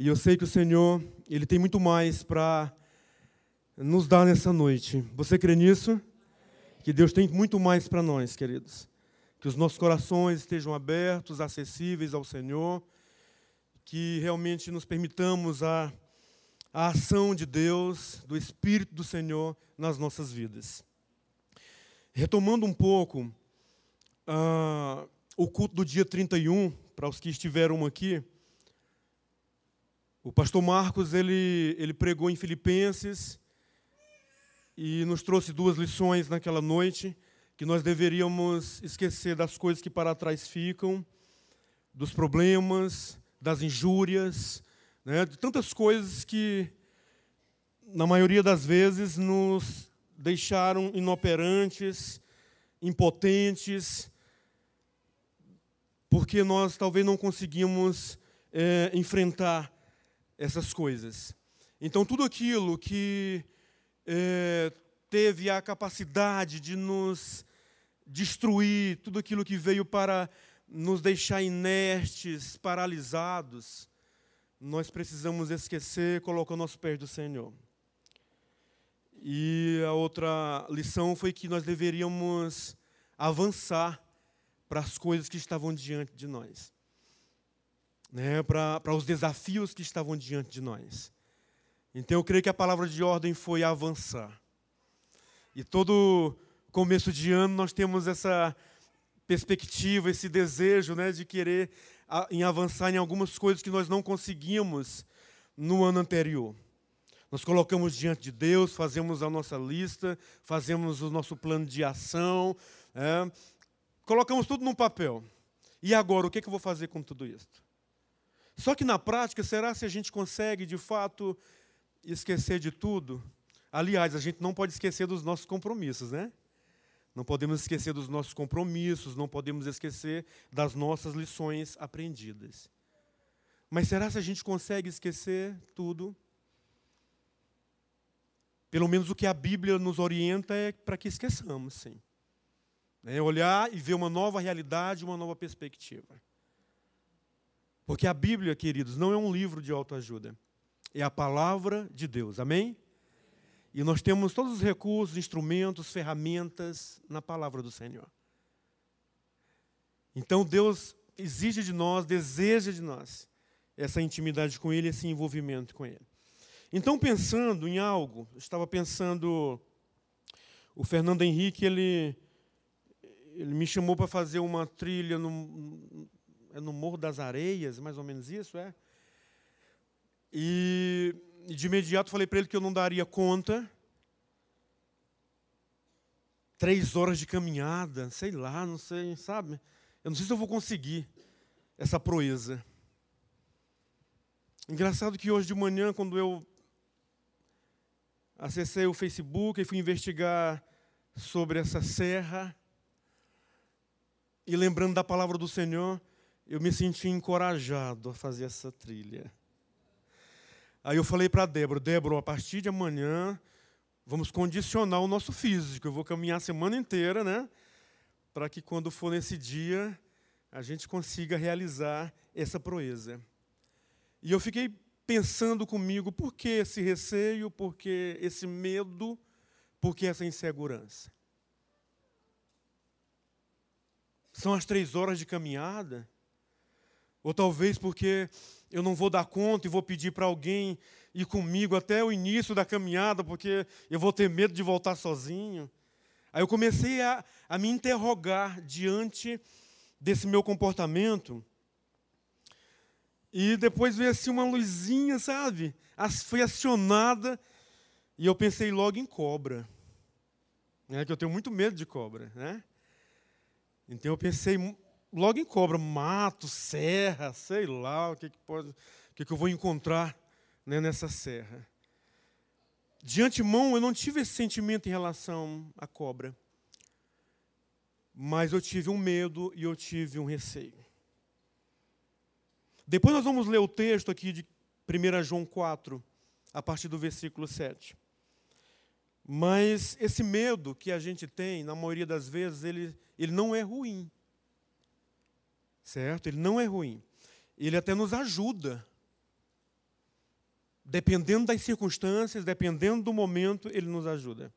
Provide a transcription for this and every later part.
E eu sei que o Senhor, Ele tem muito mais para nos dar nessa noite. Você crê nisso? Que Deus tem muito mais para nós, queridos. Que os nossos corações estejam abertos, acessíveis ao Senhor. Que realmente nos permitamos a ação de Deus, do Espírito do Senhor nas nossas vidas. Retomando um pouco o culto do dia 31, para os que estiveram aqui, o pastor Marcos ele pregou em Filipenses e nos trouxe duas lições naquela noite, que nós deveríamos esquecer das coisas que para trás ficam, dos problemas, das injúrias, né, de tantas coisas que, na maioria das vezes, nos deixaram inoperantes, impotentes, porque nós talvez não conseguimos enfrentar essas coisas. Então, tudo aquilo que teve a capacidade de nos destruir, tudo aquilo que veio para nos deixar inertes, paralisados, nós precisamos esquecer, colocar nossos pés do Senhor. E a outra lição foi que nós deveríamos avançar para as coisas que estavam diante de nós, né? Para os desafios que estavam diante de nós. Então, eu creio que a palavra de ordem foi avançar. E todo começo de ano nós temos essa perspectiva, esse desejo, né, de querer avançar em algumas coisas que nós não conseguimos no ano anterior. Nós colocamos diante de Deus, fazemos a nossa lista, fazemos o nosso plano de ação, colocamos tudo num papel. E agora, o que eu vou fazer com tudo isso? Só que na prática, será se a gente consegue, de fato, esquecer de tudo? Aliás, a gente não pode esquecer dos nossos compromissos, né? Não podemos esquecer dos nossos compromissos, não podemos esquecer das nossas lições aprendidas. Mas será se a gente consegue esquecer tudo? Pelo menos o que a Bíblia nos orienta é para que esqueçamos, sim. Olhar e ver uma nova realidade, uma nova perspectiva. Porque a Bíblia, queridos, não é um livro de autoajuda. É a palavra de Deus, amém? E nós temos todos os recursos, instrumentos, ferramentas na palavra do Senhor. Então Deus exige de nós, deseja de nós essa intimidade com Ele, esse envolvimento com Ele. Então, pensando em algo, eu estava pensando, o Fernando Henrique, ele me chamou para fazer uma trilha no Morro das Areias, mais ou menos isso, E de imediato falei para ele que eu não daria conta. 3 horas de caminhada, sei lá, não sei, sabe? Eu não sei se eu vou conseguir essa proeza. Engraçado que hoje de manhã, quando eu acessei o Facebook e fui investigar sobre essa serra, e lembrando da palavra do Senhor, eu me senti encorajado a fazer essa trilha. Aí eu falei para a Débora, a partir de amanhã, vamos condicionar o nosso físico. Eu vou caminhar a semana inteira, né? Para que quando for nesse dia, a gente consiga realizar essa proeza. E eu fiquei pensando comigo, por que esse receio, por que esse medo, por que essa insegurança? São as 3 horas de caminhada? Ou talvez porque eu não vou dar conta e vou pedir para alguém ir comigo até o início da caminhada, porque eu vou ter medo de voltar sozinho. Aí eu comecei a me interrogar diante desse meu comportamento. E depois veio assim uma luzinha, sabe? Foi acionada e eu pensei logo em cobra. Que eu tenho muito medo de cobra, né? Então eu pensei logo em cobra, mato, serra, sei lá, o que eu vou encontrar, né, nessa serra. De antemão, eu não tive esse sentimento em relação à cobra. Mas eu tive um medo e eu tive um receio. Depois nós vamos ler o texto aqui de 1 João 4, a partir do versículo 7. Mas esse medo que a gente tem, na maioria das vezes, ele não é ruim. Certo? Ele não é ruim. Ele até nos ajuda. dependendo das circunstâncias, dependendo do momento, ele nos ajuda.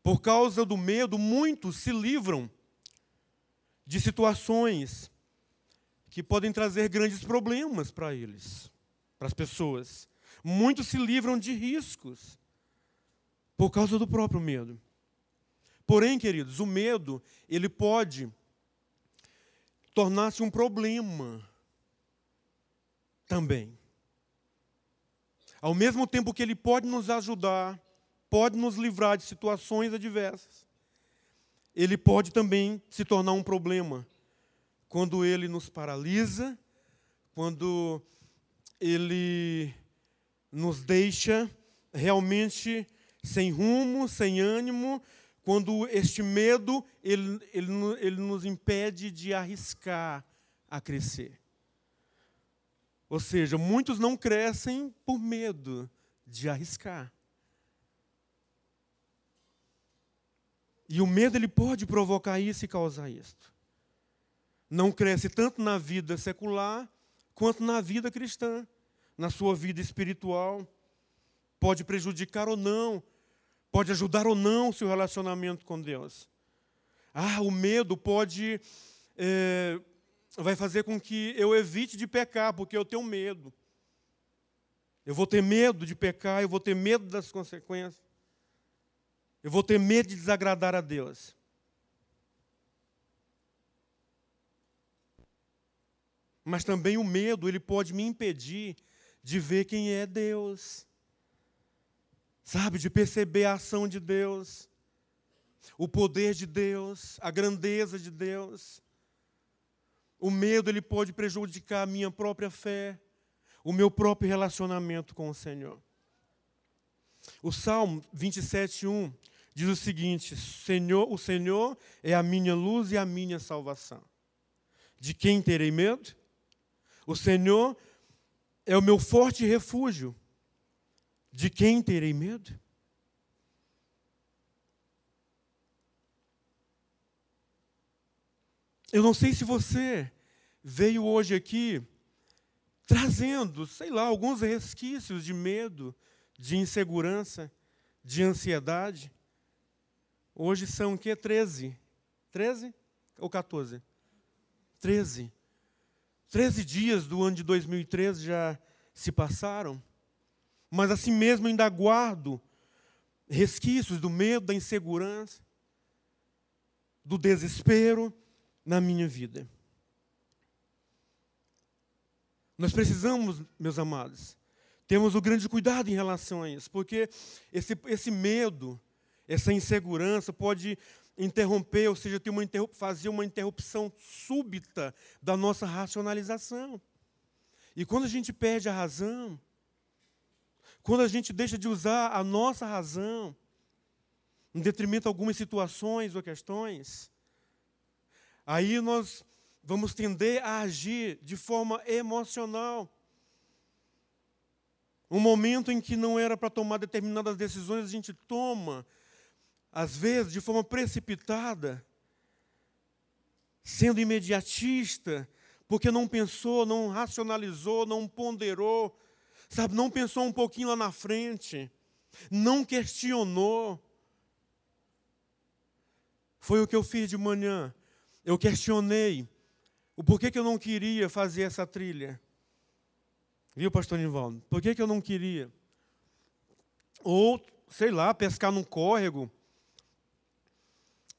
Por causa do medo, muitos se livram de situações que podem trazer grandes problemas para eles, para as pessoas. Muitos se livram de riscos por causa do próprio medo. Porém, queridos, o medo, ele pode tornar-se um problema também. Ao mesmo tempo que ele pode nos ajudar, pode nos livrar de situações adversas, ele pode também se tornar um problema quando ele nos paralisa, quando ele nos deixa realmente sem rumo, sem ânimo, quando este medo ele nos impede de arriscar a crescer. Ou seja, muitos não crescem por medo de arriscar. E o medo ele pode provocar isso e causar isto. Não cresce tanto na vida secular quanto na vida cristã, na sua vida espiritual. Pode prejudicar ou não, pode ajudar ou não o seu relacionamento com Deus. O medo pode vai fazer com que eu evite de pecar, porque eu tenho medo. Eu vou ter medo de pecar, eu vou ter medo das consequências. Eu vou ter medo de desagradar a Deus. Mas também o medo, ele pode me impedir de ver quem é Deus. Sabe, de perceber a ação de Deus, o poder de Deus, a grandeza de Deus. O medo, ele pode prejudicar a minha própria fé, o meu próprio relacionamento com o Senhor. O Salmo 27:1 diz o seguinte: o Senhor é a minha luz e a minha salvação. De quem terei medo? O Senhor é o meu forte refúgio. De quem terei medo? Eu não sei se você veio hoje aqui trazendo, alguns resquícios de medo, de insegurança, de ansiedade. Hoje são o quê? 13? 13 ou 14? 13. 13 dias do ano de 2013 já se passaram. Mas assim mesmo ainda guardo resquícios do medo, da insegurança, do desespero na minha vida. Nós precisamos, meus amados, temos o grande cuidado em relação a isso, porque esse medo, essa insegurança pode interromper, ou seja, fazer uma interrupção súbita da nossa racionalização. E quando a gente perde a razão, quando a gente deixa de usar a nossa razão, em detrimento de algumas situações ou questões, aí nós vamos tender a agir de forma emocional. Um momento em que não era para tomar determinadas decisões, a gente toma, às vezes, de forma precipitada, sendo imediatista, porque não pensou, não racionalizou, não ponderou, não pensou um pouquinho lá na frente, não questionou. Foi o que eu fiz de manhã. Eu questionei o porquê que eu não queria fazer essa trilha. Viu, pastor Nivaldo? Por que eu não queria? Ou, pescar num córrego.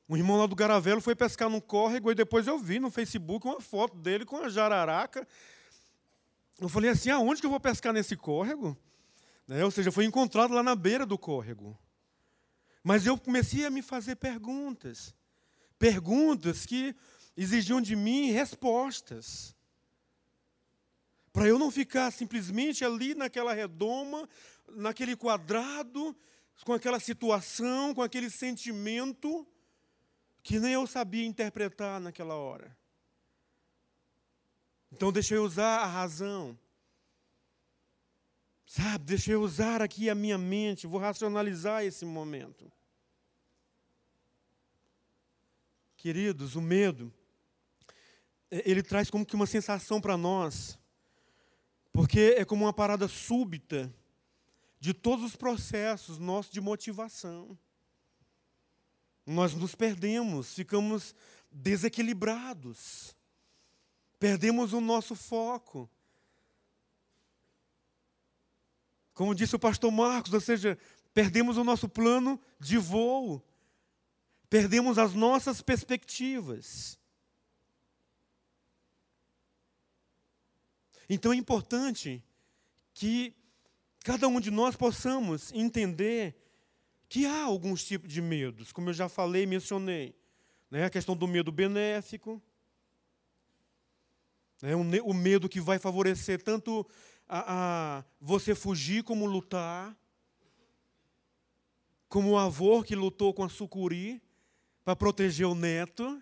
Um irmão lá do Garavelo foi pescar num córrego e depois eu vi no Facebook uma foto dele com a jararaca. Eu falei assim, aonde que eu vou pescar nesse córrego? Ou seja, foi encontrado lá na beira do córrego. Mas eu comecei a me fazer perguntas. Perguntas que exigiam de mim respostas. Para eu não ficar simplesmente ali naquela redoma, naquele quadrado, com aquela situação, com aquele sentimento que nem eu sabia interpretar naquela hora. Então deixa eu usar a razão. Deixa eu usar aqui a minha mente, vou racionalizar esse momento. Queridos, o medo, ele traz como que uma sensação para nós, porque Porque é como uma parada súbita de todos os processos nossos de motivação. Nós nos perdemos, ficamos desequilibrados, perdemos o nosso foco. Como disse o pastor Marcos, ou seja, perdemos o nosso plano de voo, perdemos as nossas perspectivas. Então é importante que cada um de nós possamos entender que há alguns tipos de medos, como eu já falei, mencionei, né? A questão do medo benéfico, né? O medo que vai favorecer tanto a você fugir como lutar, como o avô que lutou com a sucuri para proteger o neto.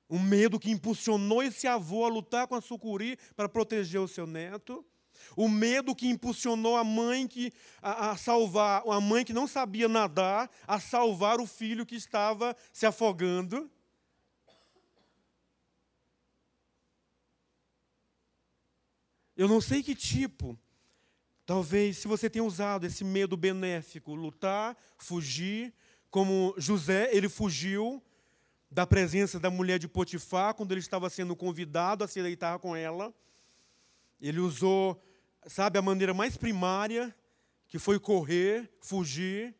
Um medo que impulsionou esse avô a lutar com a sucuri para proteger o seu neto. O medo que impulsionou a mãe a salvar, a mãe que não sabia nadar, a salvar o filho que estava se afogando. Eu não sei que tipo. Talvez, se você tenha usado esse medo benéfico, lutar, fugir, como José, ele fugiu da presença da mulher de Potifar, quando ele estava sendo convidado a se deitar com ela. Ele usou, sabe, a maneira mais primária, que foi correr, fugir,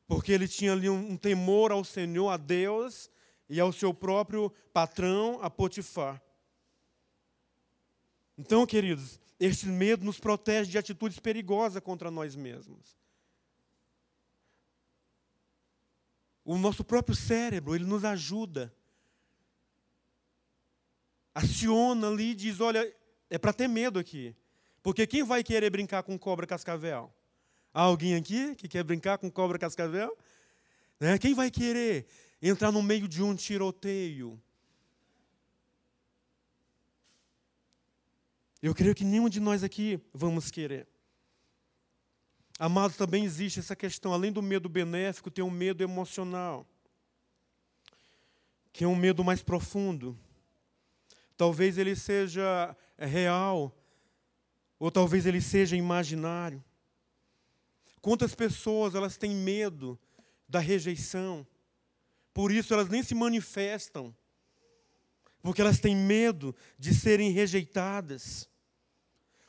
porque ele tinha ali um temor ao Senhor, a Deus, e ao seu próprio patrão, a Potifar. Então, queridos, este medo nos protege de atitudes perigosas contra nós mesmos. O nosso próprio cérebro, ele nos ajuda. Aciona ali e diz, olha, é para ter medo aqui. Porque quem vai querer brincar com cobra cascavel? Há alguém aqui que quer brincar com cobra cascavel? Né? Quem vai querer entrar no meio de um tiroteio? Eu creio que nenhum de nós aqui vamos querer. Amados, também existe essa questão, além do medo benéfico, tem um medo emocional, que é um medo mais profundo. Talvez ele seja real, ou talvez ele seja imaginário. Quantas pessoas elas têm medo da rejeição, por isso elas nem se manifestam, porque elas têm medo de serem rejeitadas.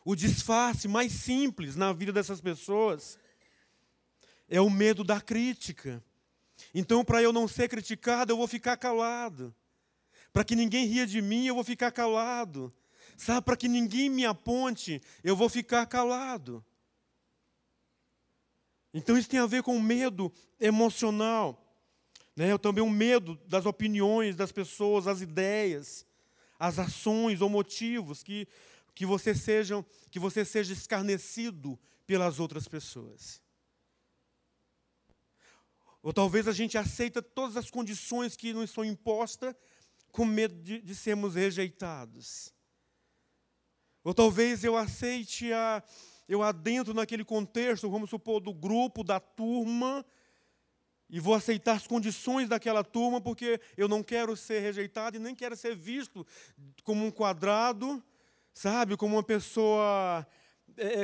O disfarce mais simples na vida dessas pessoas é o medo da crítica. Então, para eu não ser criticado, eu vou ficar calado. Para que ninguém ria de mim, eu vou ficar calado. Sabe, para que ninguém me aponte, eu vou ficar calado. Então, isso tem a ver com medo emocional. Né? Também um medo das opiniões das pessoas, as ideias, as ações ou motivos que você seja escarnecido pelas outras pessoas. Ou talvez a gente aceita todas as condições que nos são impostas com medo de sermos rejeitados. Ou talvez eu aceite, eu adentro naquele contexto, vamos supor, do grupo, da turma, e vou aceitar as condições daquela turma porque eu não quero ser rejeitado e nem quero ser visto como um quadrado, sabe, como uma pessoa,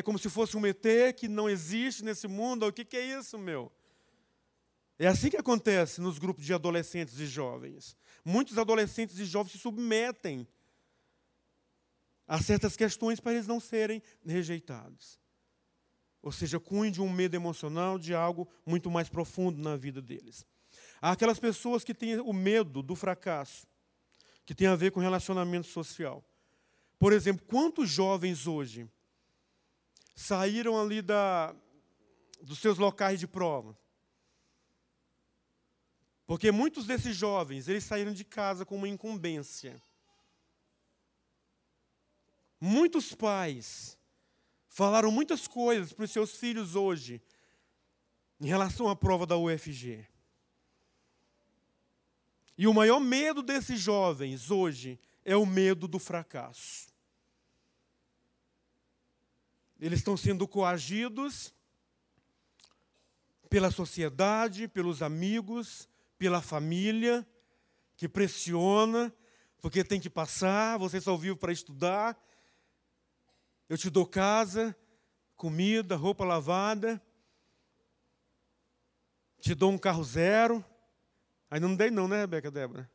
como se fosse um ET que não existe nesse mundo. O que é isso, meu? É assim que acontece nos grupos de adolescentes e jovens. Muitos adolescentes e jovens se submetem a certas questões para eles não serem rejeitados. Ou seja, cuidem de um medo emocional, de algo muito mais profundo na vida deles. Há aquelas pessoas que têm o medo do fracasso, que tem a ver com relacionamento social. Por exemplo, quantos jovens hoje saíram ali dos seus locais de prova? Porque muitos desses jovens, eles saíram de casa com uma incumbência. Muitos pais falaram muitas coisas para os seus filhos hoje em relação à prova da UFG. E o maior medo desses jovens hoje é o medo do fracasso. Eles estão sendo coagidos pela sociedade, pelos amigos, pela família, que pressiona porque tem que passar, você só vive para estudar. Eu te dou casa, comida, roupa lavada. Te dou um carro zero. Ainda não dei não, né, Rebeca, Débora?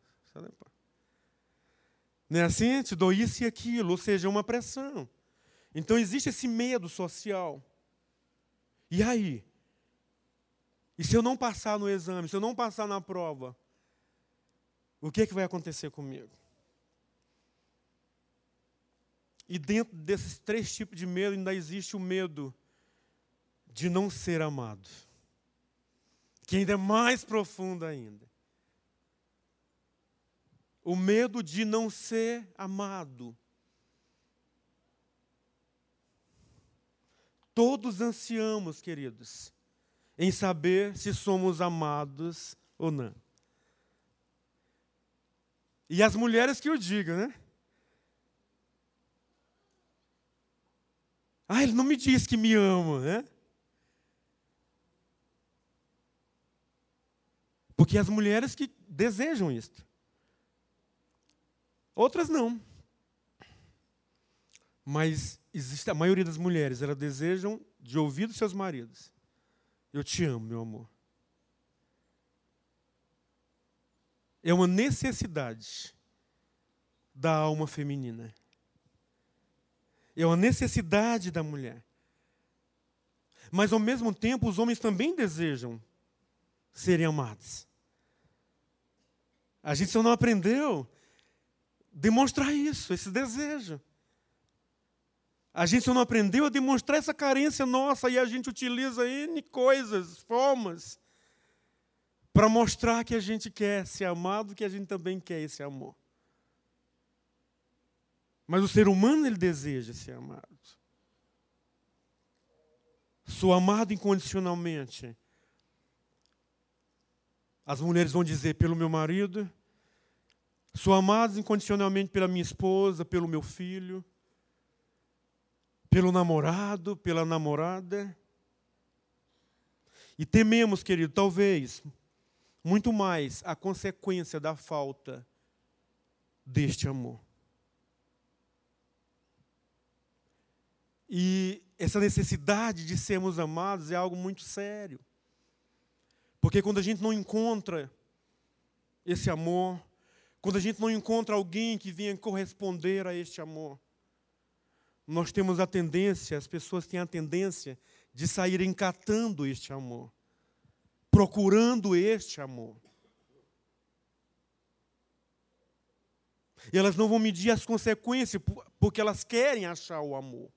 Não é assim? Te dou isso e aquilo, ou seja, uma pressão. Então existe esse medo social. E aí? E se eu não passar no exame, se eu não passar na prova, o que é que vai acontecer comigo? E dentro desses 3 tipos de medo ainda existe o medo de não ser amado, que ainda é mais profundo ainda. O medo de não ser amado. Todos ansiamos, queridos, em saber se somos amados ou não. E as mulheres que o digam, né? Ah, ele não me diz que me ama, né? Porque as mulheres que desejam isso. Outras não. Mas existe a maioria das mulheres, elas desejam de ouvir dos seus maridos: eu te amo, meu amor. É uma necessidade da alma feminina. É uma necessidade da mulher. Mas, ao mesmo tempo, os homens também desejam serem amados. A gente só não aprendeu a demonstrar isso, esse desejo. A gente só não aprendeu a demonstrar essa carência nossa e a gente utiliza N coisas, formas, para mostrar que a gente quer ser amado, que a gente também quer esse amor. Mas o ser humano, ele deseja ser amado. Sou amado incondicionalmente. As mulheres vão dizer: pelo meu marido. Sou amado incondicionalmente pela minha esposa, pelo meu filho, pelo namorado, pela namorada. E tememos, querido, talvez, muito mais a consequência da falta deste amor. E essa necessidade de sermos amados é algo muito sério. Porque quando a gente não encontra esse amor, quando a gente não encontra alguém que venha corresponder a este amor, nós temos a tendência, as pessoas têm a tendência de saírem catando este amor, procurando este amor. E elas não vão medir as consequências, porque elas querem achar o amor.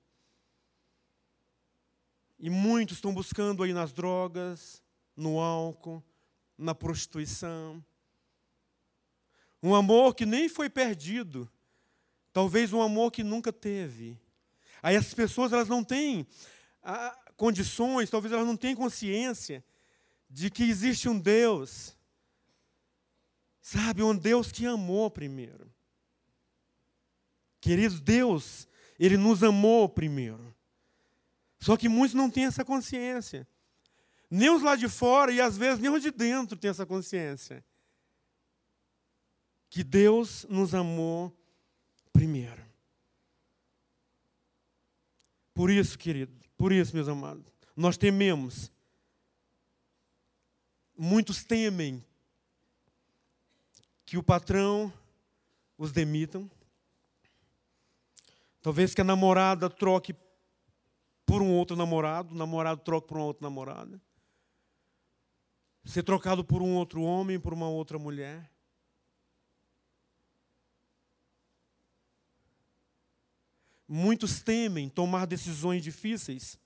E muitos estão buscando aí nas drogas, no álcool, na prostituição. Um amor que nem foi perdido. Talvez um amor que nunca teve. Aí as pessoas, elas não têm condições, talvez elas não tenham consciência de que existe um Deus. Sabe, um Deus que amou primeiro. Queridos, Deus, Ele nos amou primeiro. Só que muitos não têm essa consciência. Nem os lá de fora e às vezes nem os de dentro têm essa consciência. Que Deus nos amou primeiro. Por isso, querido, por isso, meus amados, nós tememos. Muitos temem que o patrão os demitam. Talvez que a namorada troque por um outro namorado, o namorado troque por uma outra namorada. Ser trocado por um outro homem, por uma outra mulher. Muitos temem tomar decisões difíceis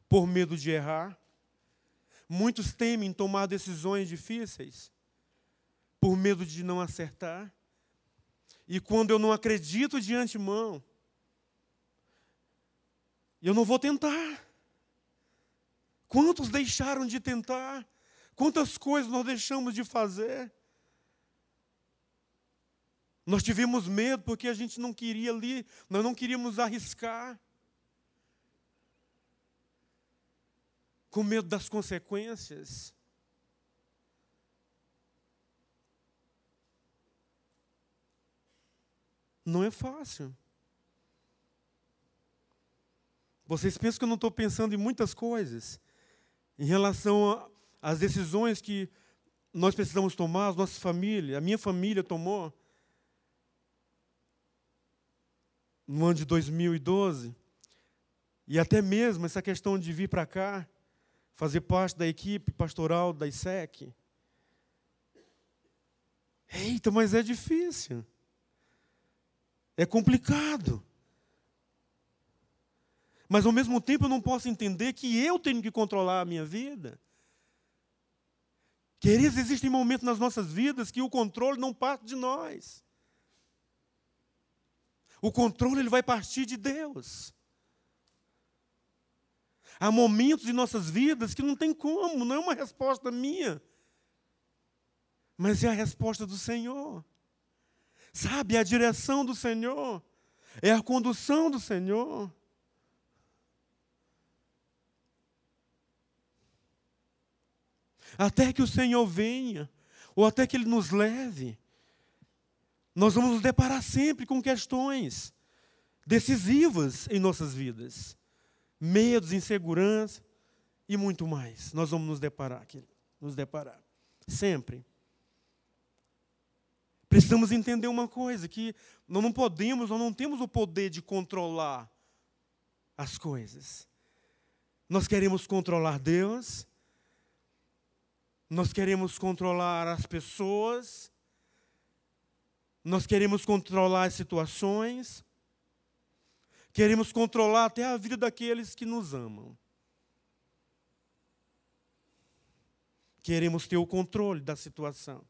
por medo de errar. Muitos temem tomar decisões difíceis por medo de não acertar. E quando eu não acredito de antemão, eu não vou tentar. Quantos deixaram de tentar? Quantas coisas nós deixamos de fazer? Nós tivemos medo porque a gente não queria ali, nós não queríamos arriscar. Com medo das consequências. Não é fácil. Vocês pensam que eu não estou pensando em muitas coisas em relação às decisões que nós precisamos tomar, as nossas famílias, a minha família tomou no ano de 2012, e até mesmo essa questão de vir para cá, fazer parte da equipe pastoral da ISEC. Eita, mas é difícil. É complicado. Mas, ao mesmo tempo, eu não posso entender que eu tenho que controlar a minha vida. Queridos, existem momentos nas nossas vidas que o controle não parte de nós. O controle ele vai partir de Deus. Há momentos em nossas vidas que não tem como, não é uma resposta minha, mas é a resposta do Senhor. Sabe, é a direção do Senhor, é a condução do Senhor. Até que o Senhor venha, ou até que Ele nos leve, nós vamos nos deparar sempre com questões decisivas em nossas vidas. Medos, insegurança e muito mais. Nós vamos nos deparar, querido, sempre. Precisamos entender uma coisa, que nós não temos o poder de controlar as coisas. Nós queremos controlar Deus, nós queremos controlar as pessoas, nós queremos controlar as situações, queremos controlar até a vida daqueles que nos amam. Queremos ter o controle da situação.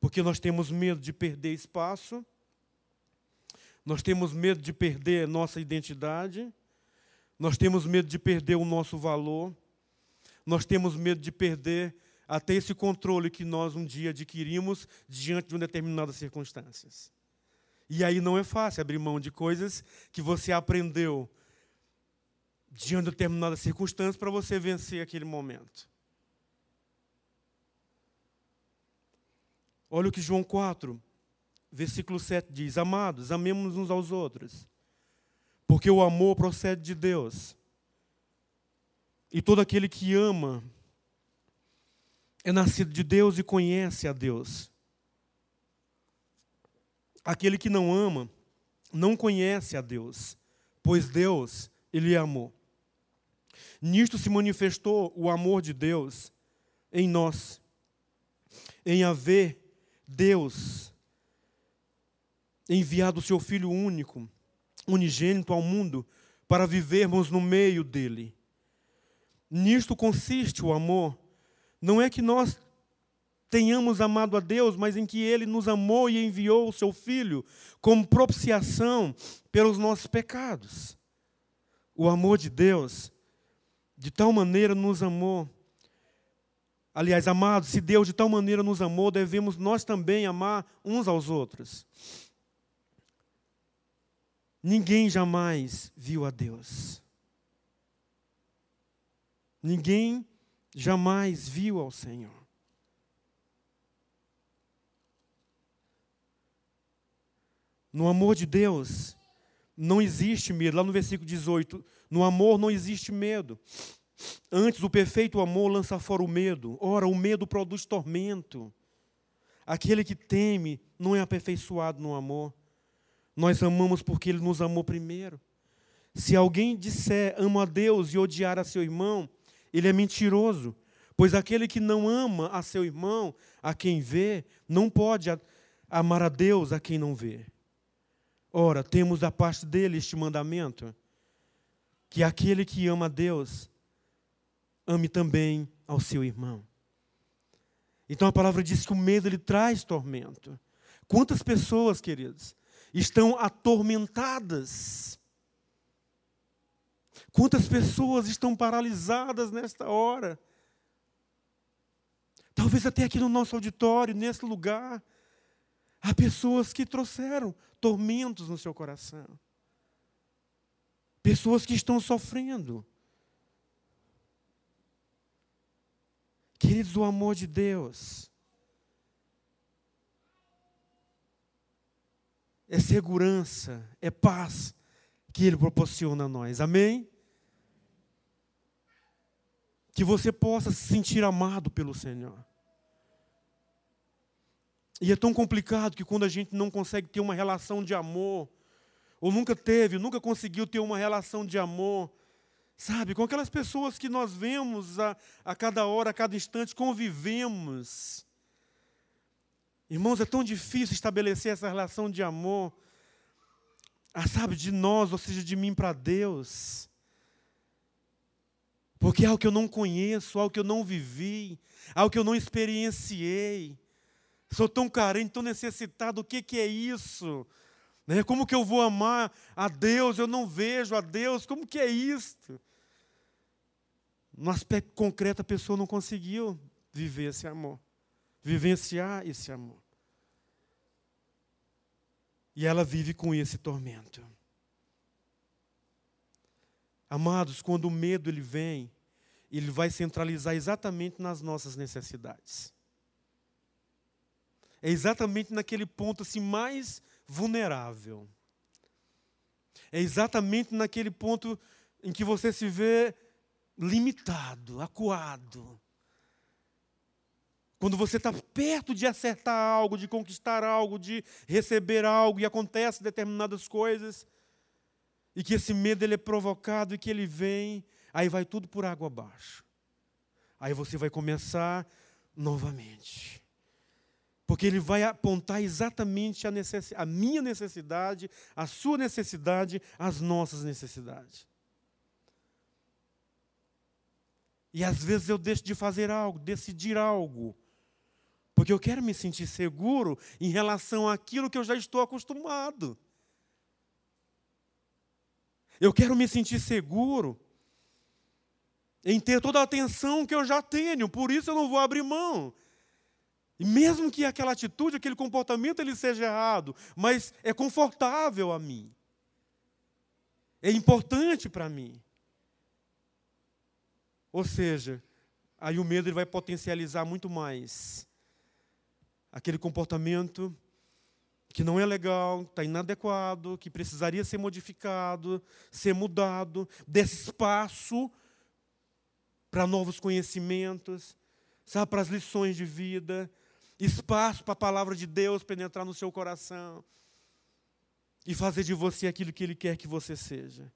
Porque nós temos medo de perder espaço, nós temos medo de perder nossa identidade, nós temos medo de perder o nosso valor, nós temos medo de perder até esse controle que nós um dia adquirimos diante de uma determinadas circunstâncias. E aí não é fácil abrir mão de coisas que você aprendeu diante de determinadas circunstâncias para você vencer aquele momento. Olha o que João 4, versículo 7 diz: Amados, amemos uns aos outros, porque o amor procede de Deus. E todo aquele que ama é nascido de Deus e conhece a Deus. Aquele que não ama, não conhece a Deus, pois Deus, Ele é amor. Nisto se manifestou o amor de Deus em nós, em haver Deus enviado o seu Filho único, unigênito ao mundo, para vivermos no meio dele. Nisto consiste o amor. Não é que nós tenhamos amado a Deus, mas em que Ele nos amou e enviou o seu Filho como propiciação pelos nossos pecados. O amor de Deus, de tal maneira nos amou. Aliás, amados, se Deus de tal maneira nos amou, devemos nós também amar uns aos outros. Ninguém jamais viu a Deus. Ninguém jamais viu ao Senhor. No amor de Deus não existe medo. Lá no versículo 18, no amor não existe medo. Antes, o perfeito amor lança fora o medo. Ora, o medo produz tormento. Aquele que teme não é aperfeiçoado no amor. Nós amamos porque Ele nos amou primeiro. Se alguém disser amo a Deus e odiar a seu irmão, ele é mentiroso. Pois aquele que não ama a seu irmão, a quem vê, não pode amar a Deus a quem não vê. Ora, temos da parte dele este mandamento, que aquele que ama a Deus, ame também ao seu irmão. Então a palavra diz que o medo ele traz tormento. Quantas pessoas, queridos, estão atormentadas? Quantas pessoas estão paralisadas nesta hora? Talvez até aqui no nosso auditório, nesse lugar, há pessoas que trouxeram tormentos no seu coração. Pessoas que estão sofrendo. Queridos, o amor de Deus é segurança, é paz que Ele proporciona a nós. Amém? Que você possa se sentir amado pelo Senhor. E é tão complicado que quando a gente não consegue ter uma relação de amor, ou nunca teve, nunca conseguiu ter uma relação de amor, sabe, com aquelas pessoas que nós vemos a cada hora, a cada instante, convivemos. Irmãos, é tão difícil estabelecer essa relação de amor, sabe, de nós, ou seja, de mim para Deus. Porque é algo que eu não conheço, algo que eu não vivi, algo que eu não experienciei. Sou tão carente, tão necessitado, o que é isso? Como que eu vou amar a Deus? Eu não vejo a Deus, como que é isso? No aspecto concreto, a pessoa não conseguiu viver esse amor, vivenciar esse amor. E ela vive com esse tormento. Amados, quando o medo ele vem, ele vai centralizar exatamente nas nossas necessidades. É exatamente naquele ponto assim, mais vulnerável. É exatamente naquele ponto em que você se vê limitado, acuado. Quando você está perto de acertar algo, de conquistar algo, de receber algo, e acontecem determinadas coisas, e que esse medo ele é provocado e que ele vem, aí vai tudo por água abaixo. Aí você vai começar novamente. Porque ele vai apontar exatamente a minha necessidade, a sua necessidade, as nossas necessidades. E às vezes eu deixo de fazer algo, decidir algo, porque eu quero me sentir seguro em relação àquilo que eu já estou acostumado. Eu quero me sentir seguro em ter toda a atenção que eu já tenho, por isso eu não vou abrir mão. E mesmo que aquela atitude, aquele comportamento ele seja errado, mas é confortável a mim. É importante para mim. Ou seja, aí o medo ele vai potencializar muito mais aquele comportamento que não é legal, está inadequado, que precisaria ser modificado, ser mudado, desse espaço para novos conhecimentos, sabe, para as lições de vida, espaço para a palavra de Deus penetrar no seu coração e fazer de você aquilo que Ele quer que você seja.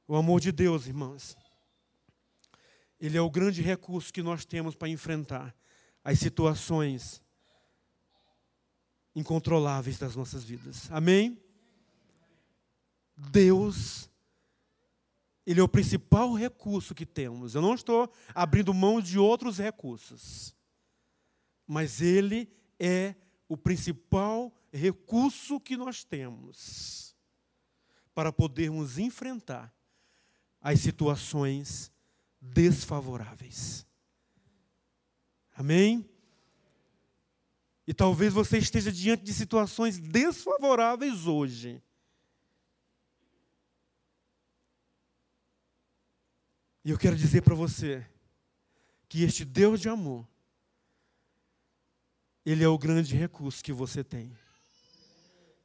O amor de Deus, irmãos, ele é o grande recurso que nós temos para enfrentar as situações incontroláveis das nossas vidas. Amém? Deus, ele é o principal recurso que temos. Eu não estou abrindo mão de outros recursos, mas ele é o principal recurso que nós temos para podermos enfrentar as situações desfavoráveis. Amém? E talvez você esteja diante de situações desfavoráveis hoje. E eu quero dizer para você que este Deus de amor, Ele é o grande recurso que você tem.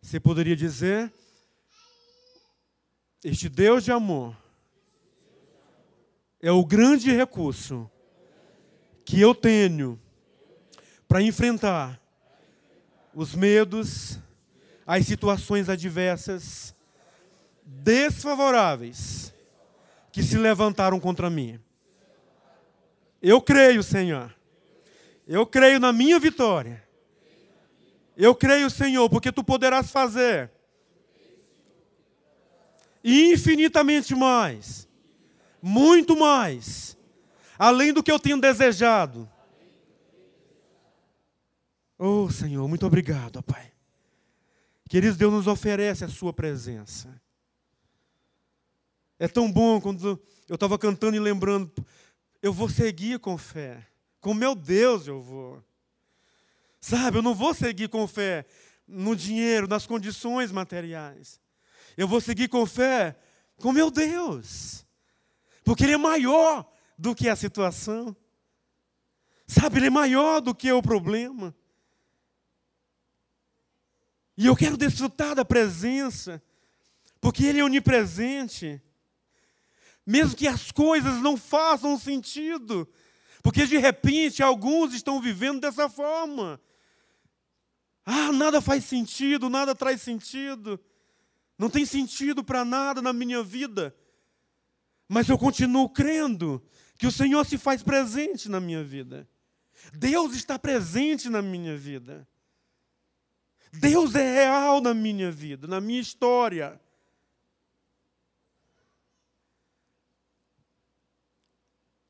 Você poderia dizer, este Deus de amor é o grande recurso que eu tenho para enfrentar os medos, as situações adversas, desfavoráveis, que se levantaram contra mim. Eu creio, Senhor. Eu creio na minha vitória. Eu creio, Senhor, porque Tu poderás fazer infinitamente mais, muito mais, além do que eu tenho desejado. Oh, Senhor, muito obrigado, ó Pai. Queridos, Deus nos oferece a Sua presença. É tão bom quando eu estava cantando e lembrando, eu vou seguir com fé. Com meu Deus eu vou. Sabe, eu não vou seguir com fé no dinheiro, nas condições materiais. Eu vou seguir com fé com meu Deus. Porque Ele é maior do que a situação. Sabe, Ele é maior do que o problema. E eu quero desfrutar da presença, porque Ele é onipresente. Mesmo que as coisas não façam sentido, porque de repente alguns estão vivendo dessa forma. Nada faz sentido, nada traz sentido. Não tem sentido para nada na minha vida. Mas eu continuo crendo que o Senhor se faz presente na minha vida. Deus está presente na minha vida. Deus é real na minha vida, na minha história.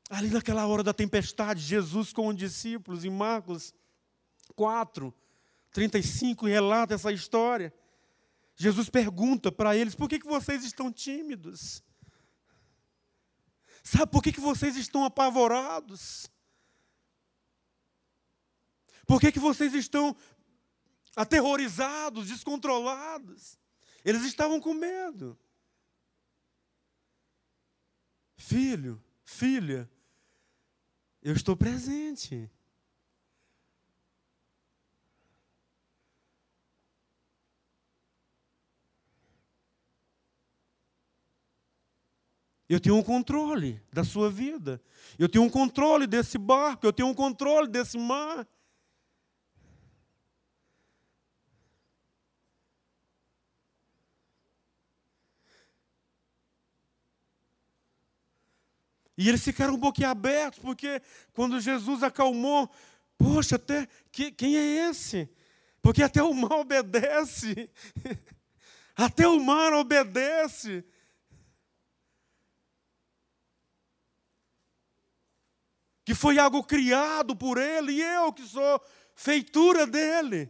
Ali naquela hora da tempestade, Jesus com os discípulos, em Marcos 4:35, relata essa história. Jesus pergunta para eles: por que vocês estão tímidos? Sabe por que vocês estão apavorados? Por que vocês estão aterrorizados, descontrolados? Eles estavam com medo. Filho, filha, eu estou presente. Eu tenho um controle da sua vida. Eu tenho um controle desse barco. Eu tenho um controle desse mar. E eles ficaram um pouquinho abertos, porque quando Jesus acalmou, poxa, até quem é esse? Porque até o mar obedece. Até o mar obedece. Que foi algo criado por Ele, e eu que sou feitura dEle.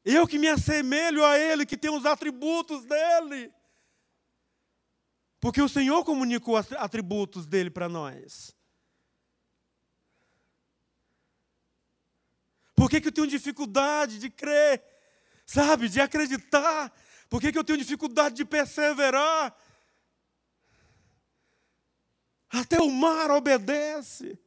Eu que me assemelho a Ele, que tenho os atributos dEle. Porque o Senhor comunicou os atributos dEle para nós. Por que eu tenho dificuldade de crer? Sabe, de acreditar? Por que eu tenho dificuldade de perseverar? Até o mar obedece.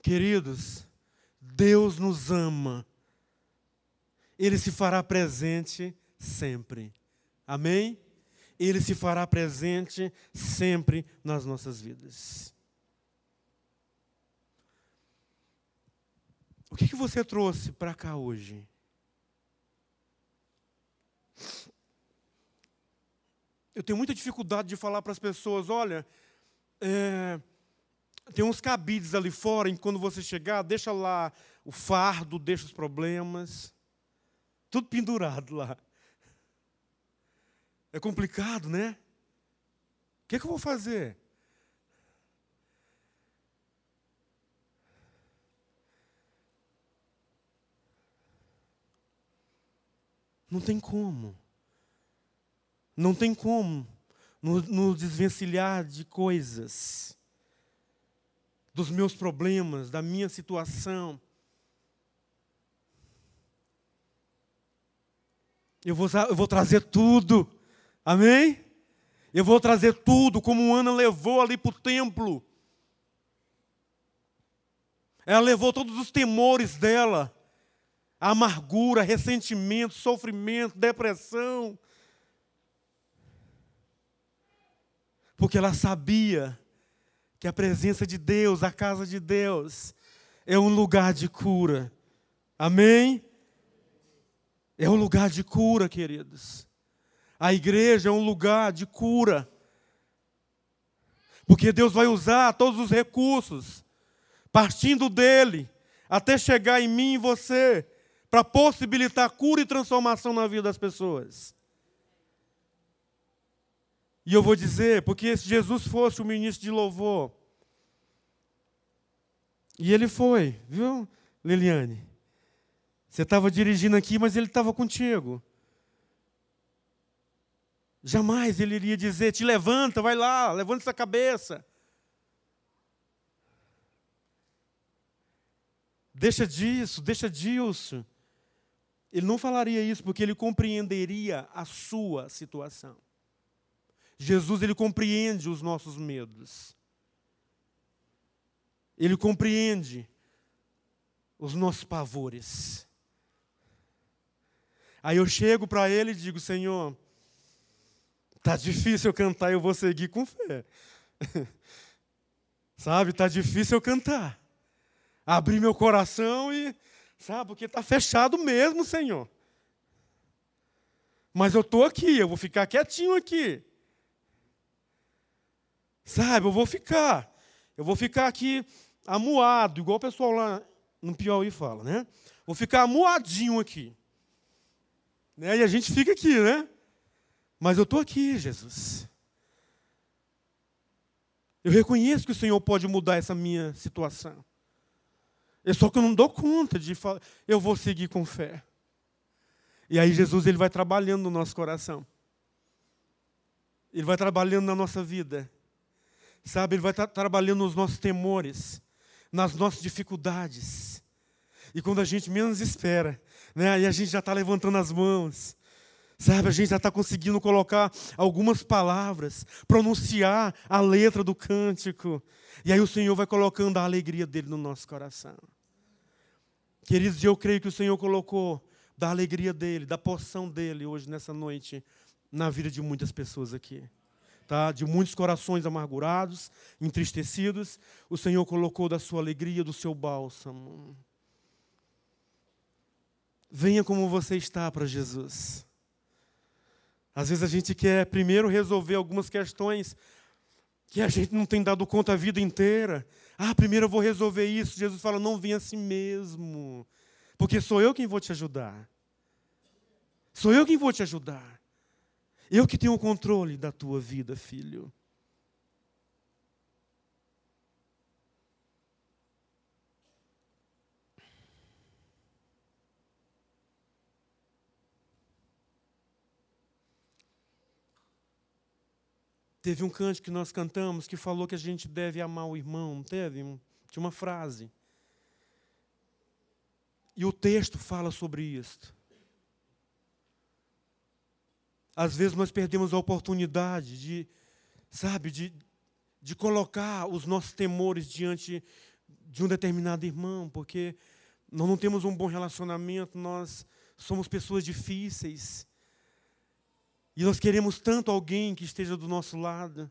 Queridos, Deus nos ama. Ele se fará presente sempre. Amém? Ele se fará presente sempre nas nossas vidas. O que você trouxe para cá hoje? Eu tenho muita dificuldade de falar para as pessoas: olha, tem uns cabides ali fora, e quando você chegar, deixa lá o fardo, deixa os problemas. Tudo pendurado lá. É complicado, né? O que eu vou fazer? Não tem como. Não tem como nos desvencilhar de coisas, dos meus problemas, da minha situação. Eu vou trazer tudo. Amém? Eu vou trazer tudo, como Ana levou ali para o templo. Ela levou todos os temores dela. A amargura, ressentimento, sofrimento, depressão. Porque ela sabia que a presença de Deus, a casa de Deus, é um lugar de cura. Amém? É um lugar de cura, queridos. A igreja é um lugar de cura. Porque Deus vai usar todos os recursos, partindo dEle, até chegar em mim e você, para possibilitar cura e transformação na vida das pessoas. E eu vou dizer, porque se Jesus fosse o ministro de louvor, e ele foi, viu, Liliane? Você estava dirigindo aqui, mas ele estava contigo. Jamais ele iria dizer: te levanta, vai lá, levanta essa cabeça. Deixa disso, deixa disso. Ele não falaria isso porque ele compreenderia a sua situação. Jesus, ele compreende os nossos medos. Ele compreende os nossos pavores. Aí eu chego para Ele e digo: Senhor, está difícil eu cantar, eu vou seguir com fé. Sabe, está difícil eu cantar. Abrir meu coração e, sabe, porque está fechado mesmo, Senhor. Mas eu estou aqui, eu vou ficar quietinho aqui. Sabe, eu vou ficar aqui amuado, igual o pessoal lá no Piauí fala, né? Vou ficar amuadinho aqui. Né? E a gente fica aqui, né? Mas eu estou aqui, Jesus. Eu reconheço que o Senhor pode mudar essa minha situação. É só que eu não dou conta de falar, eu vou seguir com fé. E aí Jesus, ele vai trabalhando no nosso coração. Ele vai trabalhando na nossa vida. Sabe, ele vai trabalhando nos nossos temores, nas nossas dificuldades. E quando a gente menos espera, né, aí a gente já está levantando as mãos. Sabe, a gente já está conseguindo colocar algumas palavras, pronunciar a letra do cântico. E aí o Senhor vai colocando a alegria dele no nosso coração. Queridos, eu creio que o Senhor colocou da alegria dele, da porção dele hoje, nessa noite, na vida de muitas pessoas aqui. Tá? De muitos corações amargurados, entristecidos, o Senhor colocou da sua alegria, do seu bálsamo. Venha como você está para Jesus. Às vezes a gente quer primeiro resolver algumas questões que a gente não tem dado conta a vida inteira. Primeiro eu vou resolver isso. Jesus fala: não venha assim mesmo, porque sou eu quem vou te ajudar. Sou eu quem vou te ajudar. Eu que tenho o controle da tua vida, filho. Teve um cântico que nós cantamos que falou que a gente deve amar o irmão, não teve? Tinha uma frase. E o texto fala sobre isso. Às vezes nós perdemos a oportunidade de colocar os nossos temores diante de um determinado irmão, porque nós não temos um bom relacionamento, nós somos pessoas difíceis. E nós queremos tanto alguém que esteja do nosso lado.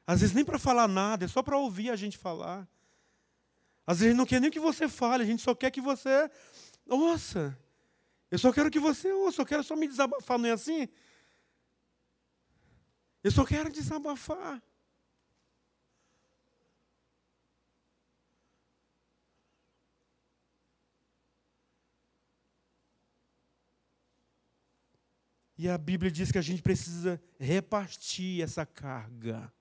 Às vezes nem para falar nada, é só para ouvir a gente falar. Às vezes a gente não quer nem que você fale, a gente só quer que você ouça. Eu só quero que você ouça, eu quero só me desabafar, não é assim? Eu só quero desabafar. E a Bíblia diz que a gente precisa repartir essa carga.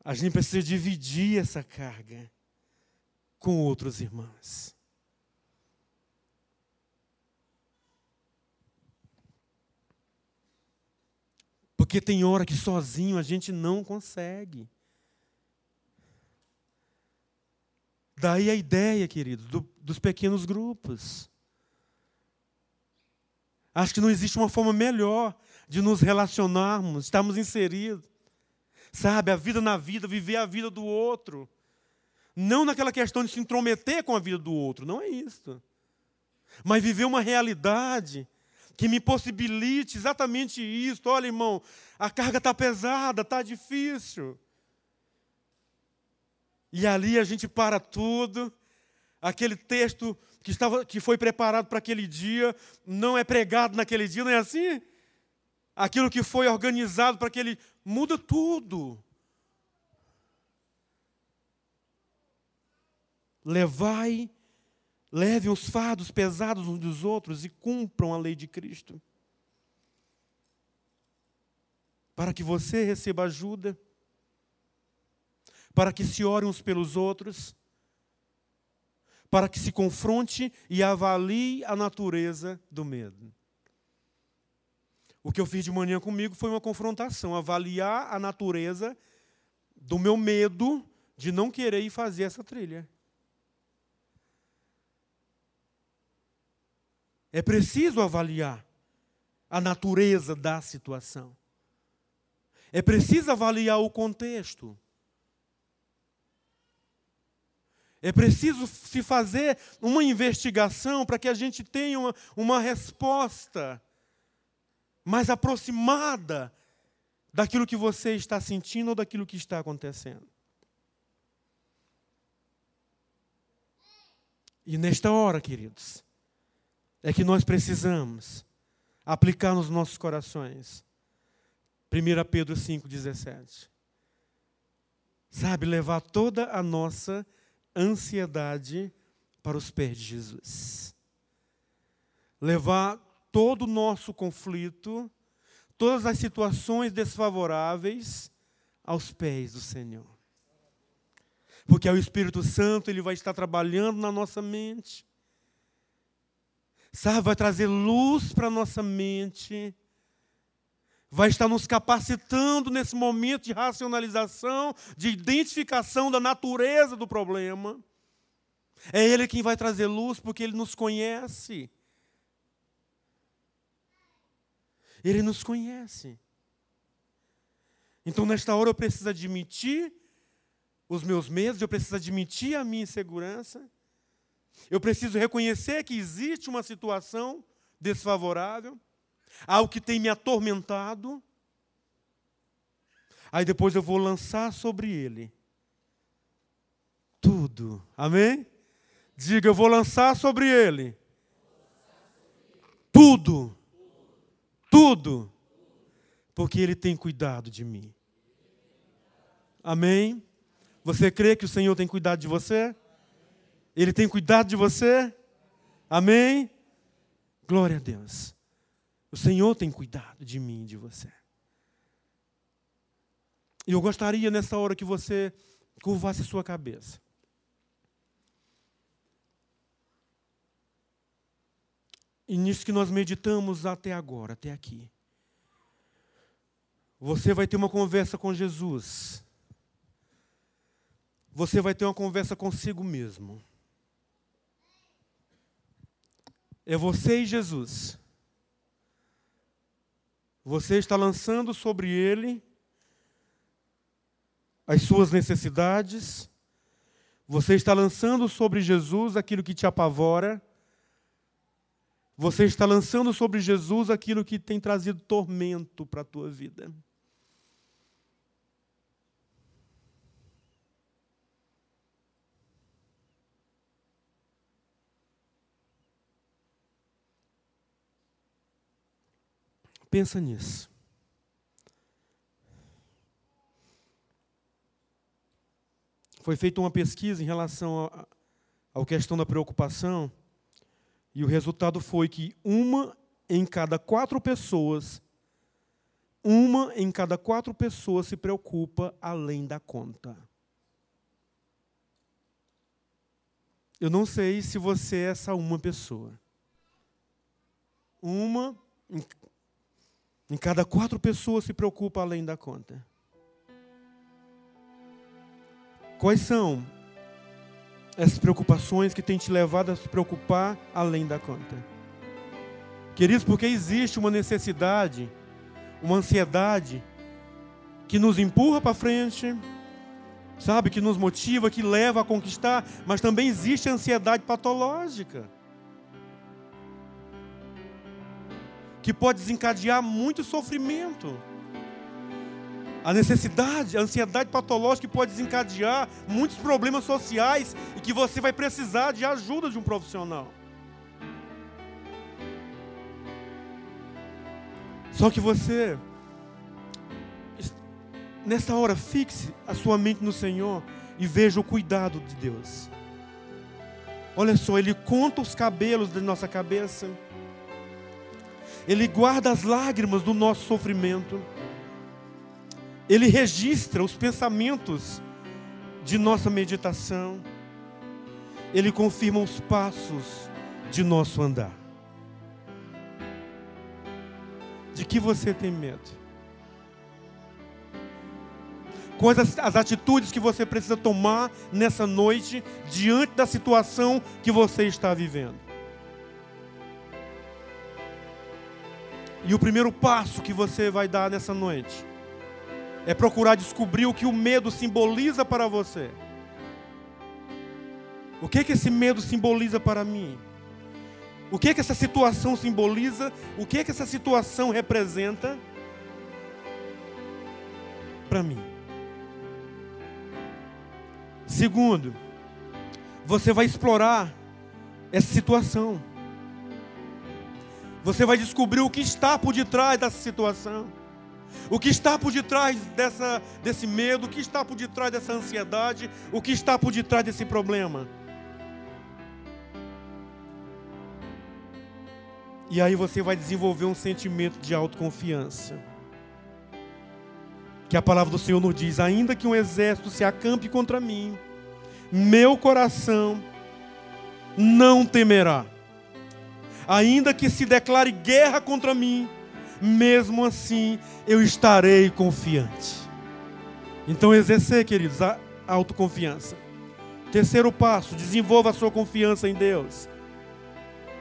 A gente precisa dividir essa carga com outros irmãos. Porque tem hora que sozinho a gente não consegue. Daí a ideia, queridos, dos pequenos grupos. Acho que não existe uma forma melhor de nos relacionarmos, estarmos inseridos. Sabe, a vida na vida, viver a vida do outro. Não naquela questão de se intrometer com a vida do outro, não é isso. Mas viver uma realidade que me possibilite exatamente isso. Olha, irmão, a carga está pesada, está difícil. E ali a gente para tudo. Aquele texto que foi preparado para aquele dia não é pregado naquele dia, não é assim? Aquilo que foi organizado para aquele... muda tudo. Levem os fardos pesados uns dos outros e cumpram a lei de Cristo. Para que você receba ajuda, para que se ore uns pelos outros, para que se confronte e avalie a natureza do medo. O que eu fiz de manhã comigo foi uma confrontação, avaliar a natureza do meu medo de não querer ir fazer essa trilha. É preciso avaliar a natureza da situação. É preciso avaliar o contexto. É preciso se fazer uma investigação para que a gente tenha uma resposta mais aproximada daquilo que você está sentindo ou daquilo que está acontecendo. E nesta hora, queridos, é que nós precisamos aplicar nos nossos corações 1 Pedro 5,17. Sabe, levar toda a nossa ansiedade para os pés de Jesus. Levar todo o nosso conflito, todas as situações desfavoráveis aos pés do Senhor. Porque o Espírito Santo, ele vai estar trabalhando na nossa mente. Sabe, vai trazer luz para a nossa mente. Vai estar nos capacitando nesse momento de racionalização, de identificação da natureza do problema. É Ele quem vai trazer luz, porque Ele nos conhece. Ele nos conhece. Então, nesta hora, eu preciso admitir os meus medos, eu preciso admitir a minha insegurança. Eu preciso reconhecer que existe uma situação desfavorável, algo que tem me atormentado. Aí depois eu vou lançar sobre ele tudo. Amém? Diga, eu vou lançar sobre ele tudo. Tudo. Porque ele tem cuidado de mim. Amém? Você crê que o Senhor tem cuidado de você? Ele tem cuidado de você? Amém? Glória a Deus. O Senhor tem cuidado de mim e de você. E eu gostaria nessa hora que você curvasse a sua cabeça. E nisso que nós meditamos até agora, até aqui. Você vai ter uma conversa com Jesus. Você vai ter uma conversa consigo mesmo. É você e Jesus. Você está lançando sobre ele as suas necessidades. Você está lançando sobre Jesus aquilo que te apavora. Você está lançando sobre Jesus aquilo que tem trazido tormento para a tua vida. Pensa nisso. Foi feita uma pesquisa em relação à questão da preocupação, e o resultado foi que uma em cada quatro pessoas se preocupa além da conta. Eu não sei se você é essa uma pessoa. Uma em cada 4 pessoas se preocupa além da conta. Quais são essas preocupações que têm te levado a se preocupar além da conta? Queridos, porque existe uma necessidade, uma ansiedade que nos empurra para frente, sabe, que nos motiva, que leva a conquistar, mas também existe a ansiedade patológica, que pode desencadear muito sofrimento. A necessidade, a ansiedade patológica que pode desencadear muitos problemas sociais e que você vai precisar de ajuda de um profissional. Só que você, nessa hora, fixe a sua mente no Senhor e veja o cuidado de Deus. Olha só, Ele conta os cabelos da nossa cabeça. Ele guarda as lágrimas do nosso sofrimento. Ele registra os pensamentos de nossa meditação. Ele confirma os passos de nosso andar. De que você tem medo? Quais as atitudes que você precisa tomar nessa noite diante da situação que você está vivendo? E o primeiro passo que você vai dar nessa noite é procurar descobrir o que o medo simboliza para você. O que esse medo simboliza para mim? O que essa situação simboliza? O que essa situação representa para mim? Segundo, você vai explorar essa situação. Você vai descobrir o que está por detrás dessa situação. O que está por detrás desse medo, o que está por detrás dessa ansiedade, o que está por detrás desse problema. E aí você vai desenvolver um sentimento de autoconfiança. Que a palavra do Senhor nos diz: ainda que um exército se acampe contra mim, meu coração não temerá. Ainda que se declare guerra contra mim, mesmo assim eu estarei confiante. Então exercer, queridos, a autoconfiança. Terceiro passo, desenvolva a sua confiança em Deus.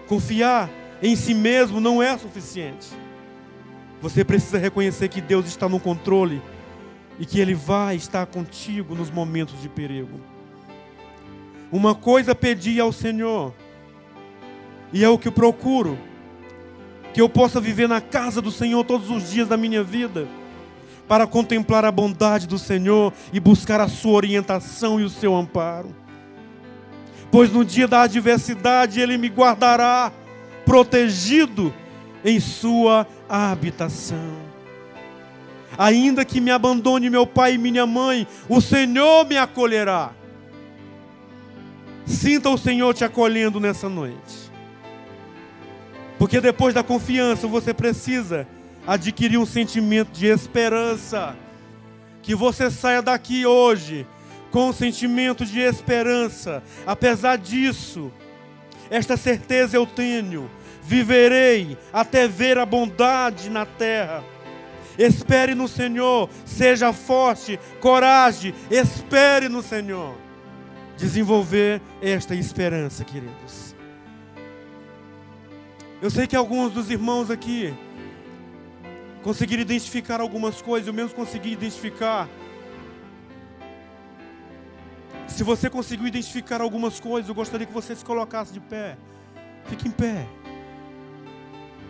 Confiar em si mesmo não é suficiente. Você precisa reconhecer que Deus está no controle e que Ele vai estar contigo nos momentos de perigo. Uma coisa pedi ao Senhor, e é o que eu procuro, que eu possa viver na casa do Senhor todos os dias da minha vida, para contemplar a bondade do Senhor e buscar a sua orientação e o seu amparo. Pois no dia da adversidade Ele me guardará, protegido em sua habitação. Ainda que me abandone meu pai e minha mãe, o Senhor me acolherá. Sinta o Senhor te acolhendo nessa noite. Porque depois da confiança você precisa adquirir um sentimento de esperança. Que você saia daqui hoje com um sentimento de esperança. Apesar disso, esta certeza eu tenho: viverei até ver a bondade na terra. Espere no Senhor, seja forte, coragem, espere no Senhor. Desenvolver esta esperança, queridos. Eu sei que alguns dos irmãos aqui conseguiram identificar algumas coisas, eu mesmo consegui identificar. Se você conseguiu identificar algumas coisas, eu gostaria que você se colocasse de pé. Fique em pé.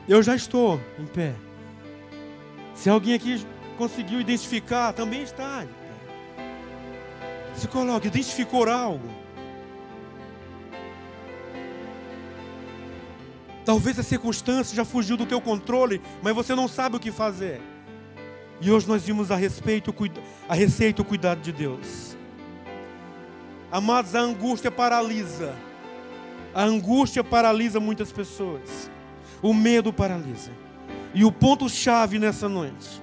Eu já estou em pé. Se alguém aqui conseguiu identificar, também está de pé. Se coloque, identificou algo. Talvez a circunstância já fugiu do teu controle, mas você não sabe o que fazer. E hoje nós vimos a receita o cuidado de Deus. Amados, a angústia paralisa. A angústia paralisa muitas pessoas. O medo paralisa. E o ponto-chave nessa noite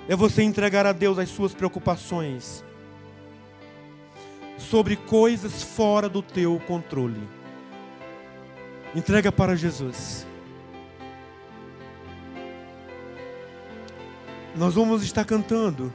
é você entregar a Deus as suas preocupações sobre coisas fora do teu controle. Entrega para Jesus. Nós vamos estar cantando